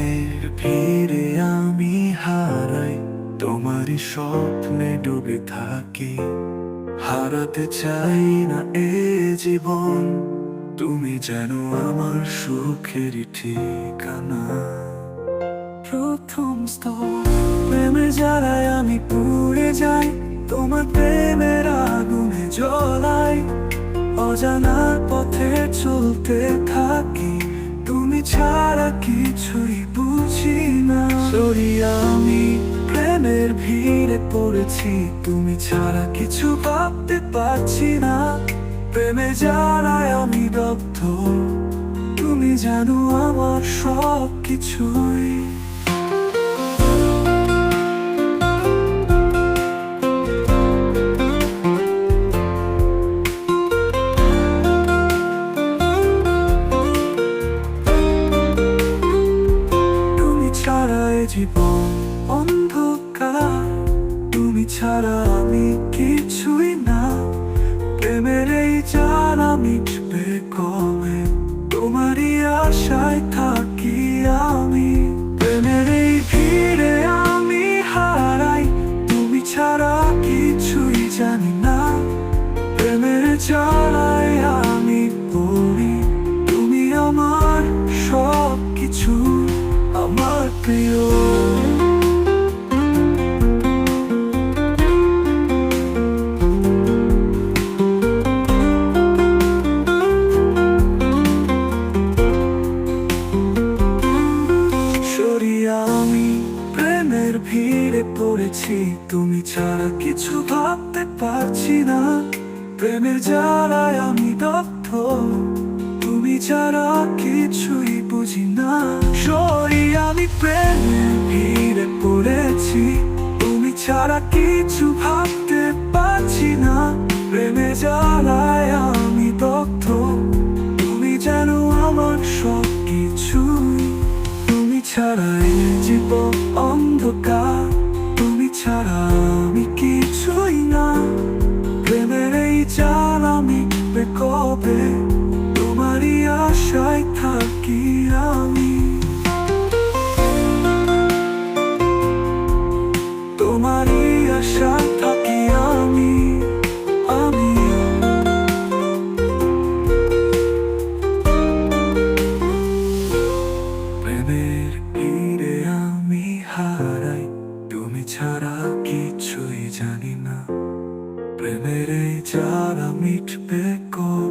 প্রেমের ভিড়ে আমি হারাই, তোমারই স্বপ্নে ডুবে থাকি। হারাতে চাই না এ জীবন, তুমি যেন আমার সুখেরই ঠিকানা। প্রথম স্তর প্রেমে জ্বালায় আমি পুড়ে যাই, তোমার প্রেমের আগুনে জ্বলাই। অজানা পথে চলতে থাকি, তুমি ছাড়া কিছুই বুঝি না। সরি আমি প্রেমের ভিড়ে পড়েছি, তুমি ছাড়া কিছু ভাবতে পারছি না। প্রেমে জ্বালায় আমি দগ্ধ, তুমি জানো আমার সব কিছুই। জীবন অন্ধকার, তুমি ছাড়া আমি কিছুই না। প্রেমের এই জ্বালা মিটবে কবে, তোমারই আশায় থাকি আমি। প্রেমের এই ভিড়ে আমি হারাই, তুমি ছাড়া কিছুই জানি না। প্রেমের জ্বালায় আমি পড়ি, তুমি আমার সব কিছু, আমার প্রিয়। সরি আমি প্রেমের ভিড়ে পড়েছি, তুমি ছাড়া কিছু ভাবতে পারছি না। প্রেমের জ্বালায় আমি দগ্ধ, তুমি ছাড়া কিছুই বুঝি না। সরি আমি প্রেমের ভিড়ে পড়েছি, তুমি ছাড়া কিছু ভাবতে পারছি না। প্রেমে জ্বালায় আমি দগ্ধ, তুমি জানো আমার সব কিছুই। তুমি ছাড়া এই জীবন অন্ধকার, তুমি ছাড়া আমি কিছুই না। প্রেমের এই জ্বালা মিটবে কবে, তোমারই আশায় থাকি আমি। তোমারই আশায় থাকি আমি, আমি। প্রেমের ভিড়ে আমি হারাই, তুমি ছাড়া কিছুই জানি না। প্রেমের এই জ্বালা মিটবে কবে।